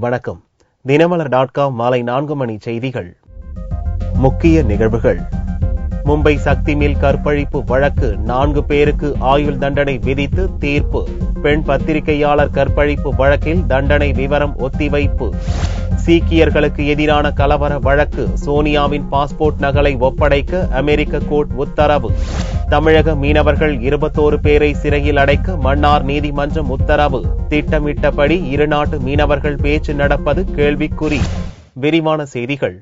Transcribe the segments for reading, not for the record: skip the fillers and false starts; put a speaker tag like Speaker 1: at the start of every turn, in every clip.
Speaker 1: வணக்கம். தினமலர்.com மாலை 4 மணி செய்திகள். முக்கிய நிகழ்வுகள். மும்பை சக்தி மில் கற்பழிப்பு வழக்கு 4 பேருக்கு ஆயுள் தண்டனை விதித்து தீர்ப்பு. பெண் பத்திரிகையாளர் கற்பழிப்பு வழக்கில் தண்டனை விவரம் ஒத்திவைப்பு. சீக்கியர்களுக்கு எதிரான கலவர வழக்கு, சோனியாவின் பாஸ்போர்ட் நகலை ஒப்படைக்க அமெரிக்க கோர்ட் உத்தரவு. தமிழக மீனவர்கள் 21 பேரை சிறையில் அடைக்க மன்னார் நீதிமன்றம் உத்தரவு. திட்டமிட்டபடி இருநாட்டு மீனவர்கள் பேச்சு நடப்பது கேள்விக்குறி. விரிவான செய்திகள்.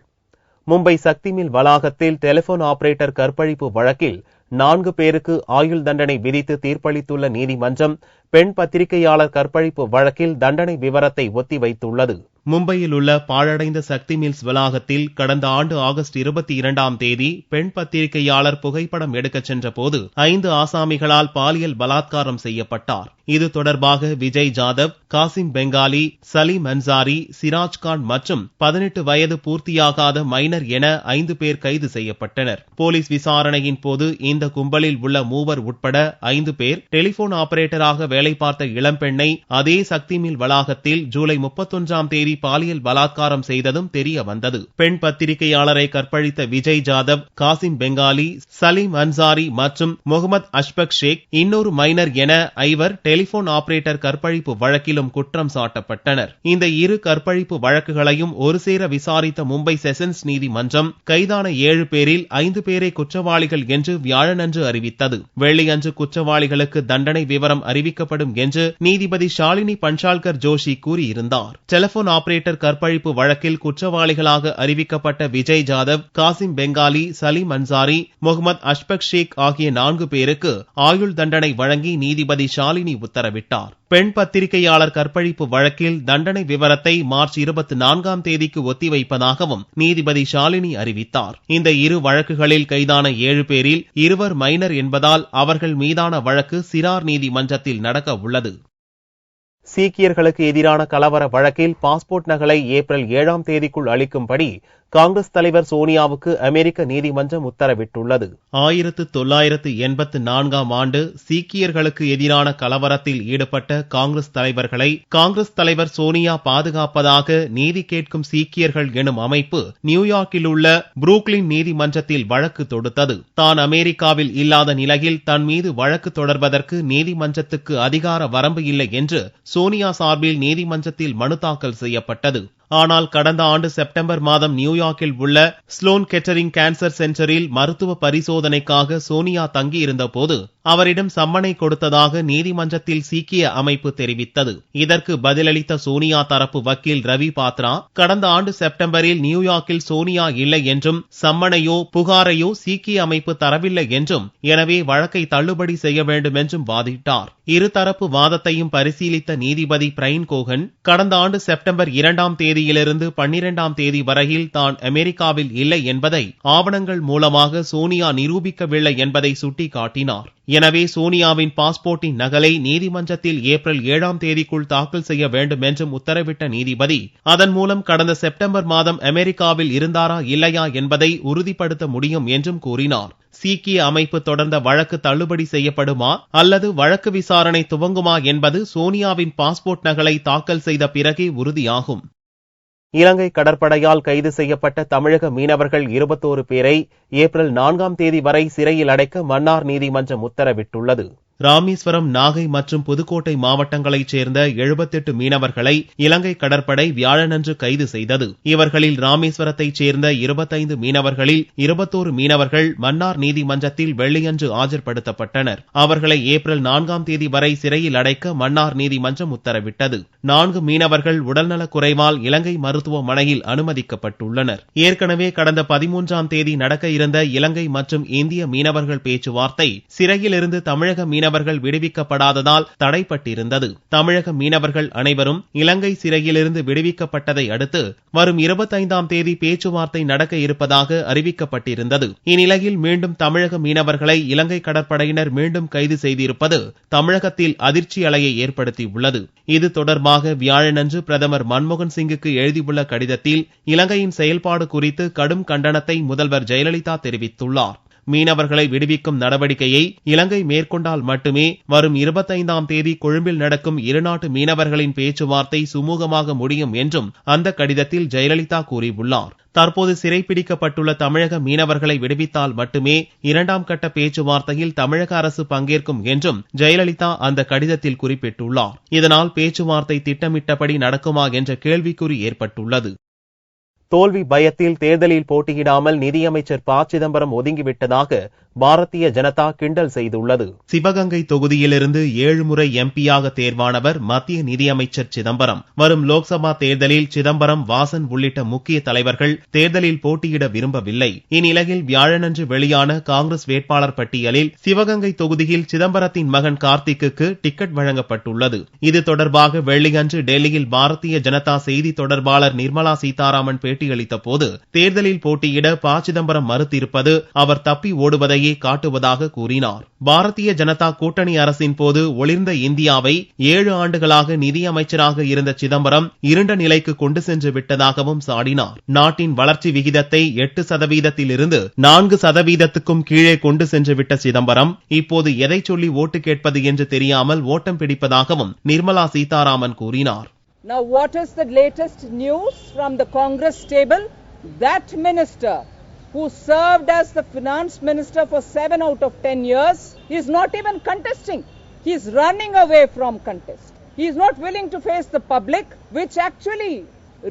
Speaker 1: மும்பை சக்தி மில் வளாகத்தில் டெலிபோன் ஆபரேட்டர் கற்பழிப்பு வழக்கில் 4 பேருக்கு ஆயுள் தண்டனை விதித்து தீர்ப்பளித்துள்ள நீதிமன்றம் பெண் பத்திரிகையாளர் கற்பழிப்பு வழக்கில் தண்டனை விவரத்தை ஒத்திவைத்துள்ளது. மும்பையில் உள்ள பாழடைந்த சக்தி மில்ஸ் வளாகத்தில் கடந்த ஆண்டு ஆகஸ்ட் 22ஆம் தேதி பெண் பத்திரிகையாளர் புகைப்படம் எடுக்கச் சென்ற போது 5 ஆசாமிகளால் பாலியல் பலாத்காரம் செய்யப்பட்டார். இது தொடர்பாக விஜய் ஜாதவ், காசிம் பெங்காலி, சலீம் அன்சாரி, சிராஜ்கான் மற்றும் 18 வயது பூர்த்தியாகாத மைனர் என 5 பேர் கைது செய்யப்பட்டனர். போலீஸ் விசாரணையின் போது இந்த கும்பலில் உள்ள 3 உட்பட 5 பேர் டெலிபோன் ஆபரேட்டராக வேலை பார்த்த இளம்பெண்ணை அதே சக்தி மில் வளாகத்தில் ஜூலை 31ஆம் தேதி பாலியல் பலாத்காரம் செய்ததும் தெரிய வந்தது. பெண் பத்திரிகையாளரை கற்பழித்த விஜய் ஜாதவ், காசிம் பெங்காலி, சலீம் அன்சாரி மற்றும் முகமது அஷ்பக் ஷேக் இன்னொரு மைனர் என 5 டெலிபோன் ஆபரேட்டர் கற்பழிப்பு வழக்கிலும் குற்றம் சாட்டப்பட்டனர். இந்த 2 கற்பழிப்பு வழக்குகளையும் ஒருசேர விசாரித்த மும்பை செஷன்ஸ் நீதிமன்றம் கைதான 7 பேரில் 5 பேரை குற்றவாளிகள் என்று வியாழனன்று அறிவித்தது. வெள்ளியன்று குற்றவாளிகளுக்கு தண்டனை விவரம் அறிவிக்கப்படும் என்று நீதிபதி ஷாலினி பன்சால்கர் ஜோஷி கூறியிருந்தார். டெலிபோன் ஆபரேட்டர் கற்பழிப்பு வழக்கில் குற்றவாளிகளாக அறிவிக்கப்பட்ட விஜய் ஜாதவ், காசிம் பெங்காலி, சலீம் அன்சாரி, முகமது அஷ்பக் ஷேக் ஆகிய 4 பேருக்கு ஆயுள் தண்டனை வழங்கி நீதிபதி ஷாலினி உத்தரவிட்டார். பெண் பத்திரிகையாளர் கற்பழிப்பு வழக்கில் தண்டனை விவரத்தை மார்ச் 24ஆம் தேதிக்கு ஒத்திவைப்பதாகவும் நீதிபதி ஷாலினி அறிவித்தார். இந்த 2 வழக்குகளில் கைதான 7 பேரில் 2 மைனர் என்பதால் அவர்கள் மீதான வழக்கு சிறார் நீதிமன்றத்தில் நடக்க உள்ளது. சீக்கியர்களுக்கு எதிரான கலவர வழக்கில் பாஸ்போர்ட் நகலை ஏப்ரல் 7ஆம் தேதிக்குள் அளிக்கும்படி காங்கிரஸ் தலைவர் சோனியாவுக்கு அமெரிக்க நீதிமன்றம் உத்தரவிட்டுள்ளது. 1984ஆம் ஆண்டு சீக்கியர்களுக்கு எதிரான கலவரத்தில் ஈடுபட்ட காங்கிரஸ் தலைவர்களை காங்கிரஸ் தலைவர் சோனியா பாதுகாப்பதாக நீதி கேட்கும் சீக்கியர்கள் எனும் அமைப்பு நியூயார்க்கில் உள்ள புரூக்ளின் நீதிமன்றத்தில் வழக்கு தொடுத்தது. தான் அமெரிக்காவில் இல்லாத நிலையில் தன் மீது வழக்கு தொடர்வதற்கு நீதிமன்றத்துக்கு அதிகார வரம்பு இல்லை என்று சோனியா சார்பில் நீதிமன்றத்தில் மனு தாக்கல் செய்யப்பட்டது. ஆனால் கடந்த ஆண்டு செப்டம்பர் மாதம் நியூயார்க்கில் உள்ள ஸ்லோன் கெட்டரிங் கேன்சர் சென்டரில் மருத்துவ பரிசோதனைக்காக சோனியா தங்கியிருந்த போது அவரிடம் சம்மனை கொடுத்ததாக நீதிமன்றத்தில் சீக்கிய அமைப்பு தெரிவித்தது. இதற்கு பதிலளித்த சோனியா தரப்பு வக்கீல் ரவி பாத்ரா கடந்த ஆண்டு செப்டம்பரில் நியூயார்க்கில் சோனியா இல்லை என்றும் சம்மனையோ புகாரையோ சீக்கிய அமைப்பு தரவில்லை என்றும் எனவே வழக்கை தள்ளுபடி செய்ய வேண்டும் என்றும் வாதிட்டார். இருதரப்பு வாதத்தையும் பரிசீலித்த நீதிபதி பிரைன் கோகன் கடந்த ஆண்டு செப்டம்பர் 2ஆம் தேதியிலிருந்து 12ஆம் தேதி வரையில் தான் அமெரிக்காவில் இல்லை என்பதை ஆவணங்கள் மூலமாக சோனியா நிரூபிக்கவில்லை என்பதை சுட்டிக்காட்டினார். எனவே சோனியாவின் பாஸ்போர்ட்டின் நகலை நீதிமன்றத்தில் ஏப்ரல் 7ஆம் தேதிக்குள் தாக்கல் செய்ய வேண்டும் என்றும் உத்தரவிட்ட நீதிபதி அதன் மூலம் கடந்த செப்டம்பர் மாதம் அமெரிக்காவில் இருந்தாரா இல்லையா என்பதை உறுதிப்படுத்த முடியும் என்றும் கூறினார். சீக்கிய அமைப்பு தொடர்ந்த வழக்கு தள்ளுபடி செய்யப்படுமா அல்லது வழக்கு விசாரணை துவங்குமா என்பது சோனியாவின் பாஸ்போர்ட் நகலை தாக்கல் செய்த பிறகே உறுதியாகும். இலங்கை கடற்படையால் கைது செய்யப்பட்ட தமிழக மீனவர்கள் 21 பேரை ஏப்ரல் 4ஆம் தேதி வரை சிறையில் அடைக்க மன்னார் நீதிமன்றம் உத்தரவிட்டுள்ளது. ராமேஸ்வரம், நாகை மற்றும் புதுக்கோட்டை மாவட்டங்களைச் சேர்ந்த 78 மீனவர்களை இலங்கை கடற்படை வியாழனன்று கைது செய்தது. இவர்களில் ராமேஸ்வரத்தைச் சேர்ந்த 25 மீனவர்களில் 21 மீனவர்கள் மன்னார் நீதிமன்றத்தில் வெள்ளியன்று ஆஜர்படுத்தப்பட்டனர். அவர்களை ஏப்ரல் 4ஆம் தேதி வரை சிறையில் அடைக்க மன்னார் நீதிமன்றம் உத்தரவிட்டது. 4 மீனவர்கள் உடல்நலக் குறைவால் இலங்கை மருத்துவமனையில் அனுமதிக்கப்பட்டுள்ளனர். ஏற்கனவே கடந்த 13ஆம் தேதி நடக்க இருந்த இலங்கை மற்றும் இந்திய மீனவர்கள் பேச்சுவார்த்தை சிறையிலிருந்து தமிழக மீனவர்கள் விடுவிக்கப்படாததால் தடைப்பட்டிருந்தது. தமிழக மீனவர்கள் அனைவரும் இலங்கை சிறையிலிருந்து விடுவிக்கப்பட்டதை அடுத்து வரும் 25ஆம் தேதி பேச்சுவார்த்தை நடக்க இருப்பதாக அறிவிக்கப்பட்டிருந்தது. இந்நிலையில் மீண்டும் தமிழக மீனவர்களை இலங்கை கடற்படையினர் மீண்டும் கைது செய்திருப்பது தமிழகத்தில் அதிர்ச்சி அலையை ஏற்படுத்தியுள்ளது. இது தொடர்பாக வியாழனன்று பிரதமர் மன்மோகன் சிங்குக்கு எழுதியுள்ள கடிதத்தில் இலங்கையின் செயல்பாடு குறித்து கடும் கண்டனத்தை முதல்வர் ஜெயலலிதா தெரிவித்துள்ளார். மீனவர்களை விடுவிக்கும் நடவடிக்கையை இலங்கை மேற்கொண்டால் மட்டுமே வரும் 25ஆம் தேதி கொழும்பில் நடக்கும் இருநாட்டு மீனவர்களின் பேச்சுவார்த்தை சுமூகமாக முடியும் என்றும் அந்த கடிதத்தில் ஜெயலலிதா கூறியுள்ளார். தற்போது சிறைப்பிடிக்கப்பட்டுள்ள தமிழக மீனவர்களை விடுவித்தால் மட்டுமே 2ஆம் கட்ட பேச்சுவார்த்தையில் தமிழக அரசு பங்கேற்கும் என்றும் ஜெயலலிதா அந்த கடிதத்தில் குறிப்பிட்டுள்ளார். இதனால் பேச்சுவார்த்தை திட்டமிட்டபடி நடக்குமா என்ற கேள்விக்குறி ஏற்பட்டுள்ளது. தோல்வி பயத்தில் தேர்தலில் போட்டியிடாமல் நிதியமைச்சர் ப. சிதம்பரம் ஒதுங்கிவிட்டதாக பாரதிய ஜனதா கிண்டல் செய்துள்ளது. சிவகங்கை தொகுதியிலிருந்து 7 முறை எம்பியாக தேர்வானவர் மத்திய நிதியமைச்சர் சிதம்பரம். வரும் லோக்சபா தேர்தலில் சிதம்பரம், வாசன் உள்ளிட்ட முக்கிய தலைவர்கள் தேர்தலில் போட்டியிட விரும்பவில்லை. இந்நிலையில் வியாழனன்று வெளியான காங்கிரஸ் வேட்பாளர் பட்டியலில் சிவகங்கை தொகுதியில் சிதம்பரத்தின் மகன் கார்த்திக்கு டிக்கெட் வழங்கப்பட்டுள்ளது. இது தொடர்பாக வெள்ளியன்று டெல்லியில் பாரதிய ஜனதா செய்தி தொடர்பாளர் நிர்மலா சீதாராமன் பேட்டியளித்த போது தேர்தலில் போட்டியிட ப. சிதம்பரம் மறுத்திருப்பது அவர் தப்பி ஓடுவதை காட்டுவதாக கூறினார். பாரதிய ஜனதா கூட்டணி அரசின் போது ஒளிர்ந்த இந்தியாவை 7 ஆண்டுகளாக நிதியமைச்சராக இருந்த சிதம்பரம் இருண்ட நிலைக்கு கொண்டு சென்று விட்டதாகவும் சாடினார். நாட்டின் வளர்ச்சி விகிதத்தை 8%இலிருந்து 4%க்கும் கீழே கொண்டு சென்று விட்ட சிதம்பரம் இப்போது எதை சொல்லி ஓட்டு கேட்பது என்று தெரியாமல் ஓட்டம் பிடிப்பதாகவும் நிர்மலா சீதாராமன் கூறினார்.
Speaker 2: Now what is the latest news from the Congress stable? That minister who served as the finance minister for 7 out of 10 years, he is not even contesting. He is running away from contest. He is not willing to face the public, which actually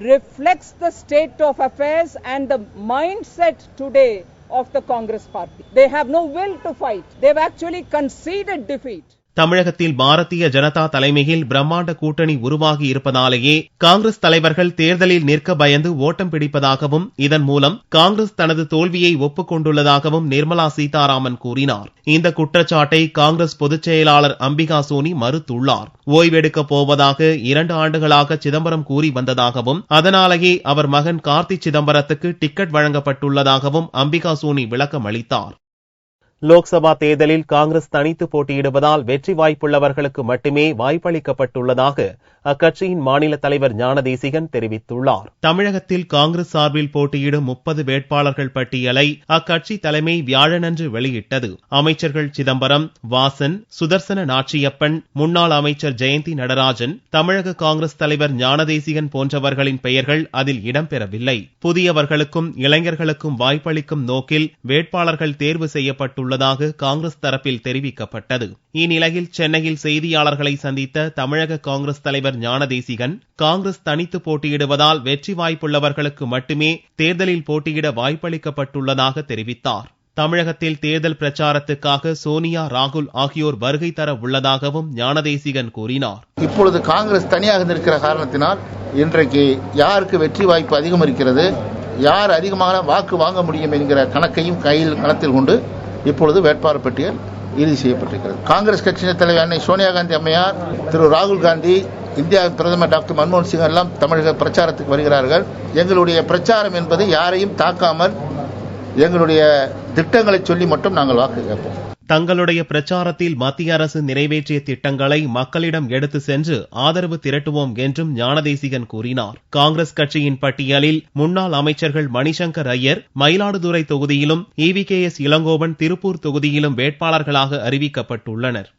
Speaker 2: reflects the state of affairs and the mindset today of the Congress party. They have no will to fight. They have actually conceded defeat.
Speaker 1: தமிழகத்தில் பாரதிய ஜனதா தலைமையில் பிரம்மாண்ட கூட்டணி உருவாகி இருப்பதாலேயே காங்கிரஸ் தலைவர்கள் தேர்தலில் நிற்க பயந்து ஓட்டம் பிடிப்பதாகவும் இதன் மூலம் காங்கிரஸ் தனது தோல்வியை ஒப்புக்கொண்டுள்ளதாகவும் நிர்மலா சீதாராமன் கூறினார். இந்த குற்றச்சாட்டை காங்கிரஸ் பொதுச் செயலாளர் அம்பிகா சோனி மறுத்துள்ளார். ஓய்வெடுக்கப் போவதாக 2 ஆண்டுகளாக சிதம்பரம் கூறி வந்ததாகவும் அதனாலேயே அவர் மகன் கார்த்தி சிதம்பரத்துக்கு டிக்கெட் வழங்கப்பட்டுள்ளதாகவும் அம்பிகா சோனி விளக்கம் அளித்தார். லோக்சபா தேர்தலில் காங்கிரஸ் தனித்து போட்டியிடுவதால் வெற்றி வாய்ப்புள்ளவர்களுக்கு மட்டுமே வாய்ப்பளிக்கப்பட்டுள்ளதாக அக்கட்சியின் மாநில தலைவர் ஞானதேசிகன் தெரிவித்துள்ளார். தமிழகத்தில் காங்கிரஸ் சார்பில் போட்டியிடும் 30 வேட்பாளர்கள் பட்டியலை அக்கட்சி தலைமை வியாழனன்று வெளியிட்டது. அமைச்சர்கள் சிதம்பரம், வாசன், சுதர்சன நாச்சியப்பன், முன்னாள் அமைச்சர் ஜெயந்தி நடராஜன், தமிழக காங்கிரஸ் தலைவர் ஞானதேசிகன் போன்றவர்களின் பெயர்கள் அதில் இடம்பெறவில்லை. புதியவர்களுக்கும் இளைஞர்களுக்கும் வாய்ப்பளிக்கும் நோக்கில் வேட்பாளர்கள் தேர்வு செய்யப்பட்டுள்ளதாக காங்கிரஸ் தரப்பில் தெரிவிக்கப்பட்டது. இந்நிலையில் சென்னையில் செய்தியாளர்களை சந்தித்த தமிழக காங்கிரஸ் தலைவர் ஞானதேசிகன், காங்கிரஸ் தனித்து போட்டியிடுவதால் வெற்றி வாய்ப்புள்ளவர்களுக்கு மட்டுமே தேர்தலில் போட்டியிட வாய்ப்பளிக்கப்பட்டுள்ளதாக தெரிவித்தார். தமிழகத்தில் தேர்தல் பிரச்சாரத்துக்காக சோனியா, ராகுல் ஆகியோர் வருகை தர உள்ளதாகவும் ஞானதேசிகன் கூறினார்.
Speaker 3: இப்பொழுது காங்கிரஸ் தனியாக இருக்கிற காரணத்தினால் இன்றைக்கு யாருக்கு வெற்றி வாய்ப்பு அதிகம் இருக்கிறது, யார் அதிகமான வாக்கு வாங்க முடியும் என்கிற கணக்கையும் களத்தில் கொண்டு இப்பொழுது வேட்பாளர் பட்டியல் இறுதி செய்யப்பட்டிருக்கிறது. காங்கிரஸ் கட்சியின் தலைவர் அன்னை சோனியா காந்தி அம்மையார், திரு ராகுல் காந்தி, இந்தியா பிரதமர் டாக்டர் மன்மோகன் சிங் எல்லாம் தமிழக பிரச்சாரத்துக்கு வருகிறார்கள். எங்களுடைய பிரச்சாரம் என்பது யாரையும் தாக்காமல் எங்களுடைய திட்டங்களை சொல்லி மட்டும் நாங்கள் வாக்கு கேட்போம்.
Speaker 1: தங்களுடைய பிரச்சாரத்தில் மத்திய அரசு நிறைவேற்றிய திட்டங்களை மக்களிடம் எடுத்து சென்று ஆதரவு திரட்டுவோம் என்றும் ஞானதேசிகன் கூறினார். காங்கிரஸ் கட்சியின் பட்டியலில் முன்னாள் அமைச்சர்கள் மணிசங்கர் ஐயர் மயிலாடுதுறை தொகுதியிலும், EVKS இளங்கோவன் திருப்பூர் தொகுதியிலும் வேட்பாளர்களாக அறிவிக்கப்பட்டுள்ளனர்.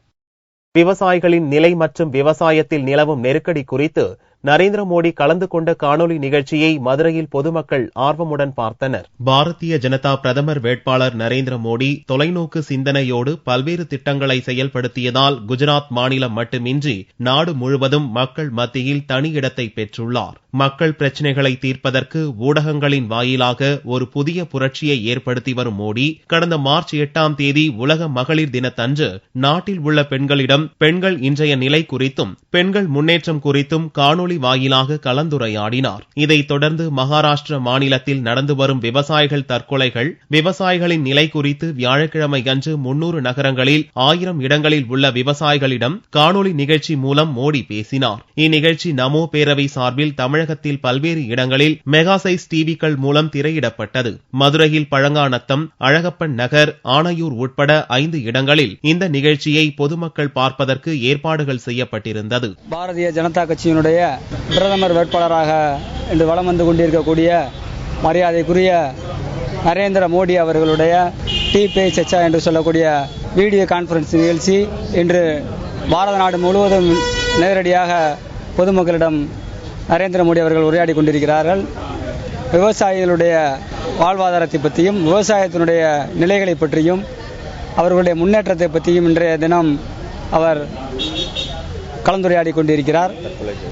Speaker 1: விவசாயிகளின் நிலை மற்றும் விவசாயத்தில் நிலவும் நெருக்கடி குறித்து நரேந்திர மோடி கலந்து கொண்ட காணொலி நிகழ்ச்சியை மதுரையில் பொதுமக்கள் ஆர்வமுடன் பார்த்தனர். பாரதிய ஜனதா பிரதமர் வேட்பாளர் நரேந்திர மோடி தொலைநோக்கு சிந்தனையோடு பல்வேறு திட்டங்களை செயல்படுத்தியதால் குஜராத் மாநிலம் மட்டுமின்றி நாடு முழுவதும் மக்கள் மத்தியில் தனி இடத்தை பெற்றுள்ளார். மக்கள் பிரச்சினைகளை தீர்ப்பதற்கு ஊடகங்களின் வாயிலாக ஒரு புதிய புரட்சியை ஏற்படுத்தி வரும் மோடி கடந்த மார்ச் 8ஆம் தேதி உலக மகளிர் தினத்தன்று நாட்டில் உள்ள பெண்களிடம் பெண்கள் இன்றைய நிலை குறித்தும் பெண்கள் முன்னேற்றம் குறித்தும் காணொலி வாயிலாக கலந்துரையாடினார். இதைத் தொடர்ந்து மகாராஷ்டிர மாநிலத்தில் நடந்து வரும் விவசாயிகள் தற்கொலைகள், விவசாயிகளின் நிலை குறித்து வியாழக்கிழமை அன்று 300 நகரங்களில் 1000 இடங்களில் உள்ள விவசாயிகளிடம் காணொலி நிகழ்ச்சி மூலம் மோடி பேசினார். இந்நிகழ்ச்சி நமோ பேரவை சார்பில் தமிழகத்தில் பல்வேறு இடங்களில் மெகா சைஸ் டிவிக்கள் மூலம் திரையிடப்பட்டது. மதுரையில் பழங்காநத்தம், அழகப்பன் நகர், ஆணையூர் உட்பட 5 இடங்களில் இந்த நிகழ்ச்சியை பொதுமக்கள் பார்ப்பதற்கு ஏற்பாடுகள் செய்யப்பட்டிருந்தது.
Speaker 4: பாரதிய ஜனதா கட்சியினுடைய பிரதமர் வேட்பாளராக இன்று வலம் வந்து கொண்டிருக்கக்கூடிய மரியாதைக்குரிய நரேந்திர மோடி அவர்களுடைய டீ பே சச்சா என்று சொல்லக்கூடிய வீடியோ கான்ஃபரன்ஸ் நிகழ்ச்சி இன்று பாரத நாடு முழுவதும் நேரடியாக பொதுமக்களிடம் நரேந்திர மோடி அவர்கள் உரையாடி கொண்டிருக்கிறார்கள். விவசாயிகளுடைய வாழ்வாதாரத்தை பற்றியும் விவசாயத்தினுடைய நிலைகளை பற்றியும் அவர்களுடைய முன்னேற்றத்தை பற்றியும் இன்றைய தினம் அவர் கலந்துரையாடி கொண்டிருக்கிறார்.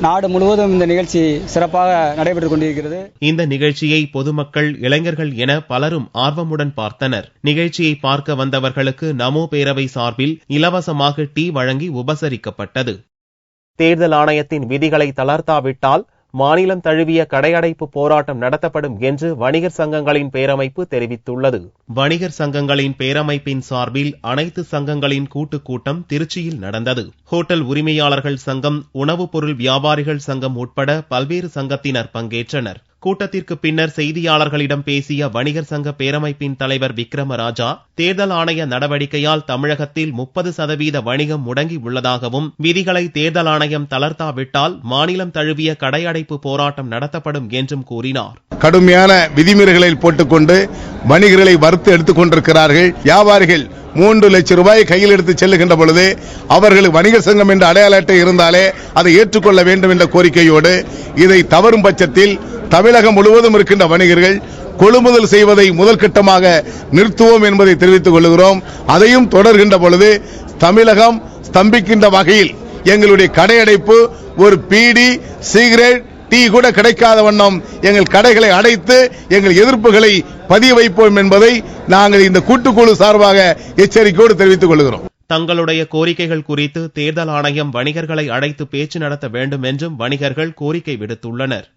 Speaker 4: நாடு முழுவதும் இந்த நிகழ்ச்சி சிறப்பாக நடைபெற்றுக் கொண்டிருக்கிறது.
Speaker 1: இந்த நிகழ்ச்சியை பொதுமக்கள், இளைஞர்கள் என பலரும் ஆர்வமுடன் பார்த்தனர். நிகழ்ச்சியை பார்க்க வந்தவர்களுக்கு நமோ பேரவை சார்பில் இலவசமாக டீ வழங்கி உபசரிக்கப்பட்டது. தேர்தல் ஆணையத்தின் விதிகளை தளர்த்தாவிட்டால் மாநிலம் தழுவிய கடையடைப்பு போராட்டம் நடத்தப்படும் என்று வணிகர் சங்கங்களின் பேரமைப்பு தெரிவித்துள்ளது. வணிகர் சங்கங்களின் பேரமைப்பின் சார்பில் அனைத்து சங்கங்களின் கூட்டம் திருச்சியில் நடந்தது. ஹோட்டல் உரிமையாளர்கள் சங்கம், உணவுப் பொருள் வியாபாரிகள் சங்கம் உட்பட பல்வேறு சங்கத்தினர் பங்கேற்றனர். கூட்டத்திற்கு பின்னர் செய்தியாளர்களிடம் பேசிய வணிகர் சங்க பேரமைப்பின் தலைவர் விக்ரமராஜா, தேர்தல் ஆணைய நடவடிக்கையால் தமிழகத்தில் 30% வணிகம் முடங்கி உள்ளதாகவும், விதிகளை தேர்தல் ஆணையம் தளர்த்தாவிட்டால் மாநிலம் தழுவிய கடையடைப்பு போராட்டம் நடத்தப்படும் என்றும் கூறினார்.
Speaker 5: கடுமையான விதிமீறல்களில் போட்டுக்கொண்டு வணிகர்களை வறுத்து எடுத்துக் கொண்டிருக்கிறார்கள். வியாபாரிகள் 3 லட்சம் ரூபாய் கையில் எடுத்து செல்லுகின்ற பொழுது அவர்களுக்கு வணிகர் சங்கம் என்ற அடையாள அட்டை இருந்தாலே அதை ஏற்றுக்கொள்ள வேண்டும் என்ற கோரிக்கையோடு இதை தவறும் பட்சத்தில் தமிழகம் முழுவதும் இருக்கின்ற வணிகர்கள் கொள்முதல் செய்வதை முதல் கட்டமாக நிறுத்துவோம் என்பதை தெரிவித்துக் கொள்கிறோம். அதையும் தொடர்கின்ற பொழுது தமிழகம் ஸ்தம்பிக்கின்ற வகையில் எங்களுடைய கடையடைப்பு, ஒரு பீடி, சிகரெட், டீ கூட கிடைக்காத வண்ணம் எங்கள் கடைகளை அடைத்து எங்கள் எதிர்ப்புகளை பதிய வைப்போம் என்பதை நாங்கள் இந்த கூட்டுக்குழு சார்பாக எச்சரிக்கையோடு தெரிவித்துக் கொள்கிறோம்.
Speaker 1: தங்களுடைய கோரிக்கைகள் குறித்து தேர்தல் ஆணையம் வணிகர்களை அழைத்து பேச்சு நடத்த வேண்டும் என்றும் வணிகர்கள் கோரிக்கை விடுத்துள்ளனர்.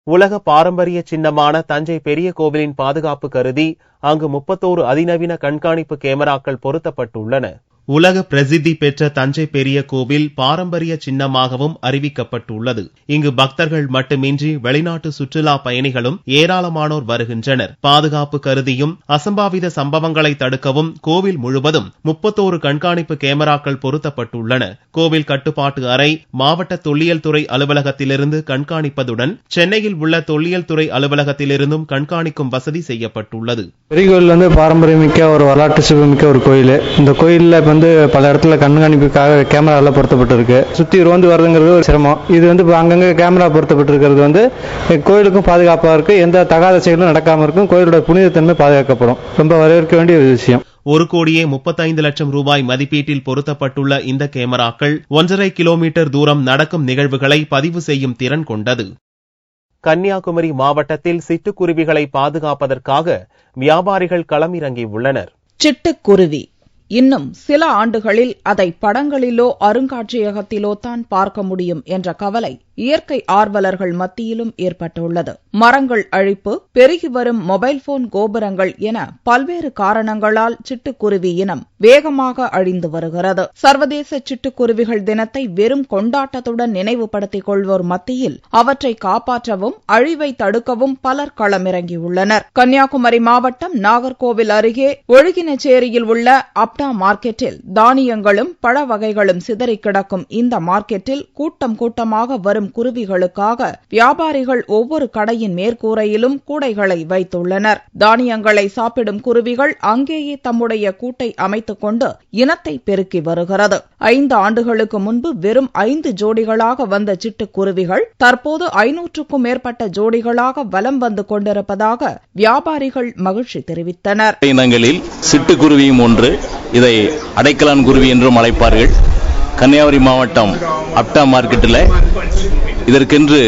Speaker 1: உலக பாரம்பரிய சின்னமான தஞ்சை பெரிய கோவிலின் பாதுகாப்பு கருதி அங்கு 31 அதிநவீன கண்காணிப்பு கேமராக்கள் பொருத்தப்பட்டுள்ளன. உலக பிரசித்தி பெற்ற தஞ்சை பெரிய கோவில் பாரம்பரிய சின்னமாகவும் அறிவிக்கப்பட்டுள்ளது. இங்கு பக்தர்கள் மட்டுமின்றி வெளிநாட்டு சுற்றுலா பயணிகளும் ஏராளமானோர் வருகின்றனர். பாதுகாப்பு கருதியும் அசம்பாவித சம்பவங்களை தடுக்கவும் கோவில் முழுவதும் 31 கண்காணிப்பு கேமராக்கள் பொருத்தப்பட்டுள்ளன. கோவில் கட்டுப்பாட்டு அறை மாவட்ட தொல்லியல் துறை அலுவலகத்திலிருந்து கண்காணிப்பதுடன் சென்னையில் உள்ள தொல்லியல் துறை அலுவலகத்திலிருந்தும் கண்காணிக்கும் வசதி செய்யப்பட்டுள்ளது.
Speaker 6: பெரிய கோயில் பாரம்பரியமிக்க ஒரு வரலாற்று சிவமிக்க ஒரு கோயில். இந்த கோயில்ல பல இடத்துல கண்காணிப்புக்காக கேமரா எல்லாம் பொருத்தப்பட்டிருக்கு. சுத்தி ரோந்து வருதுங்கிறது ஒரு சிரமம். இது அங்கங்க கேமரா பொருத்தப்பட்டிருக்கிறது கோயிலுக்கும் பாதுகாப்பா இருக்கு. எந்த தகாத செயலும் நடக்காம இருக்கும். கோயிலோட புனிதத்தன்மை பாதுகாக்கப்படும். ரொம்ப வரவேற்க வேண்டிய ஒரு விஷயம்.
Speaker 1: 1,35 லட்சம் ரூபாய் மதிப்பீட்டில் பொருத்தப்பட்டுள்ள இந்த கேமராக்கள் 1.5 கிலோமீட்டர் தூரம் நடக்கும் நிகழ்வுகளை பதிவு செய்யும் திறன் கொண்டது. கன்னியாகுமரி மாவட்டத்தில் சிட்டுக்குருவிகளை பாதுகாப்பதற்காக வியாபாரிகள் களமிறங்கியுள்ளனர்.
Speaker 7: சிட்டுக்குருவி இன்னும் சில ஆண்டுகளில் அதை படங்களிலோ அருங்காட்சியகத்திலோ தான் பார்க்க முடியும் என்ற கவலை இயற்கை ஆர்வலர்கள் மத்தியிலும் ஏற்பட்டுள்ளது. மரங்கள் அழிப்பு, பெருகி வரும் மொபைல் போன் கோபுரங்கள் என பல்வேறு காரணங்களால் சிட்டுக்குருவி இனம் வேகமாக அழிந்து வருகிறது. சர்வதேச சிட்டுக்குருவிகள் தினத்தை வெறும் கொண்டாட்டத்துடன் நினைவுபடுத்திக் கொள்வோர் மத்தியில் அவற்றை காப்பாற்றவும் அழிவை தடுக்கவும் பலர் களமிறங்கியுள்ளனர். கன்னியாகுமரி மாவட்டம் நாகர்கோவில் அருகே ஒழுகினச்சேரியில் உள்ள அப்டா மார்க்கெட்டில் தானியங்களும் பழ வகைகளும் சிதறி கிடக்கும் இந்த மார்க்கெட்டில் கூட்டமாக வரும் குருவிகளுக்காக வியாபாரிகள் ஒவ்வொரு கடையின் மேற்கூரையிலும் கூடைகளை வைத்துள்ளனர். தானியங்களை சாப்பிடும் குருவிகள் அங்கேயே தம்முடைய கூட்டை அமைத்துக் கொண்டு இனத்தை பெருக்கி வருகிறது. 5 ஆண்டுகளுக்கு முன்பு வெறும் 5 ஜோடிகளாக வந்த சிட்டுக்குருவிகள் தற்போது 500க்கும் மேற்பட்ட ஜோடிகளாக வலம் வந்து கொண்டிருப்பதாக வியாபாரிகள் மகிழ்ச்சி தெரிவித்தனர்.
Speaker 8: இனங்களில் சிட்டுக்குருவியும் ஒன்று. இதை அடைக்கலான் குருவி என்றும் அழைப்பார்கள். கன்னியாகுமரி மாவட்டம் அப்டா மார்க்கெட்டில் இதற்கென்று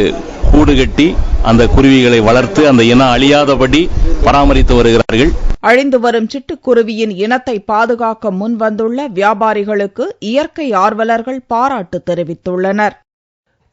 Speaker 8: கூடு கட்டி அந்த குருவிகளை வளர்த்து அந்த இனம் அழியாதபடி பராமரித்து வருகிறார்கள்.
Speaker 7: அழிந்து வரும் சிட்டுக்குருவியின் இனத்தை பாதுகாக்க முன்வந்துள்ள வியாபாரிகளுக்கு இயற்கை ஆர்வலர்கள் பாராட்டு தெரிவித்துள்ளனர்.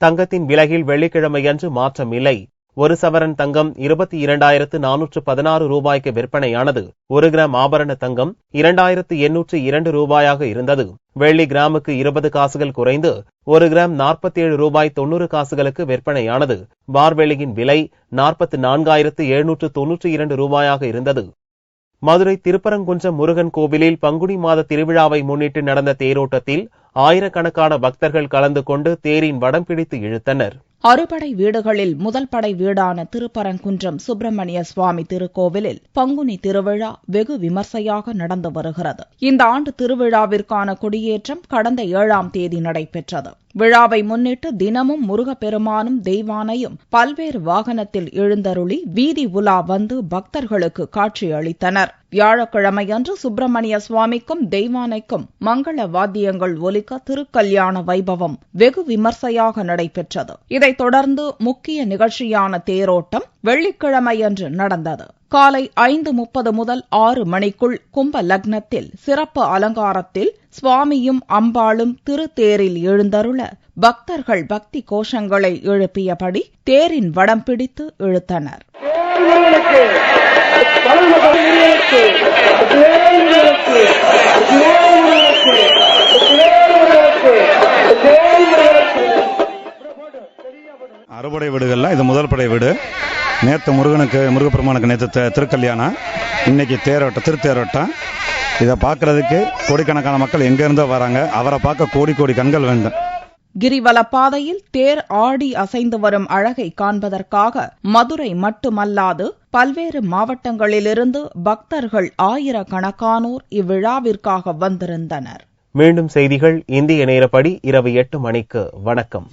Speaker 1: தங்கத்தின் விலையில் வெள்ளிக்கிழமையன்று மாற்றமில்லை. 1 சவரன் தங்கம் 22,416 ரூபாய்க்கு விற்பனையானது. 1 கிராம் ஆபரண தங்கம் 2,802 ரூபாயாக இருந்தது. வெள்ளி கிராமுக்கு 20 காசுகள் குறைந்து 1 கிராம் 47 ரூபாய் 90 காசுகளுக்கு விற்பனையானது. பார்வெள்ளியின் விலை 44,792 ரூபாயாக இருந்தது. மதுரை திருப்பரங்குன்றம் முருகன் கோவிலில் பங்குனி மாத திருவிழாவை முன்னிட்டு நடந்த தேரோட்டத்தில் ஆயிரக்கணக்கான பக்தர்கள் கலந்து கொண்டு தேரின் வடம் பிடித்து இழுத்தனர்.
Speaker 7: அறுபடை வீடுகளில் முதல் படை வீடான திருப்பரங்குன்றம் சுப்பிரமணிய சுவாமி திருக்கோவிலில் பங்குனி திருவிழா வெகு விமர்சையாக நடந்து வருகிறது. இந்த ஆண்டு திருவிழாவிற்கான கொடியேற்றம் கடந்த 7ஆம் தேதி நடைபெற்றது. விழாவை முன்னிட்டு தினமும் முருகப்பெருமானும் தெய்வானையும் பல்வேறு வாகனத்தில் எழுந்தருளி வீதி உலா வந்து பக்தர்களுக்கு காட்சியளித்தனர். வியாழக்கிழமையன்று சுப்பிரமணிய சுவாமிக்கும் தெய்வானைக்கும் மங்கள வாத்தியங்கள் ஒலிக்க திருக்கல்யாண வைபவம் வெகு விமர்சையாக நடைபெற்றது. இதைத் தொடர்ந்து முக்கிய நிகழ்ச்சியான தேரோட்டம் வெள்ளிக்கிழமையன்று நடந்தது. காலை 5:30 முதல் 6 மணிக்குள் கும்ப லக்னத்தில் சிறப்பு அலங்காரத்தில் சுவாமியும் அம்பாளும் திருத்தேரில் எழுந்தருள பக்தர்கள் பக்தி கோஷங்களை எழுப்பியபடி தேரின் வடம் பிடித்து இழுத்தனர்.
Speaker 9: அறுபடை வீடுகள்ல இது முதல் படை வீடு. நேற்று முருகப்பெருமானுக்கு நேற்று திருக்கல்யாணம், இன்னைக்கு திருத்தேரோட்டம். இதை பார்க்கறதுக்கு கோடிக்கணக்கான மக்கள் எங்க இருந்தோ வராங்க. அவரை பார்க்க கோடி கோடி கண்கள் வேண்டும்.
Speaker 7: கிரிவல பாதையில் தேர் ஆடி அசைந்து வரும் அழகை காண்பதற்காக மதுரை மட்டுமல்லாது பல்வேறு மாவட்டங்களிலிருந்து பக்தர்கள் ஆயிரக்கணக்கானோர் இவ்விழாவிற்காக வந்திருந்தனர்.
Speaker 1: மீண்டும் செய்திகள் இந்திய நேரப்படி இரவு 8 மணிக்கு. வணக்கம்.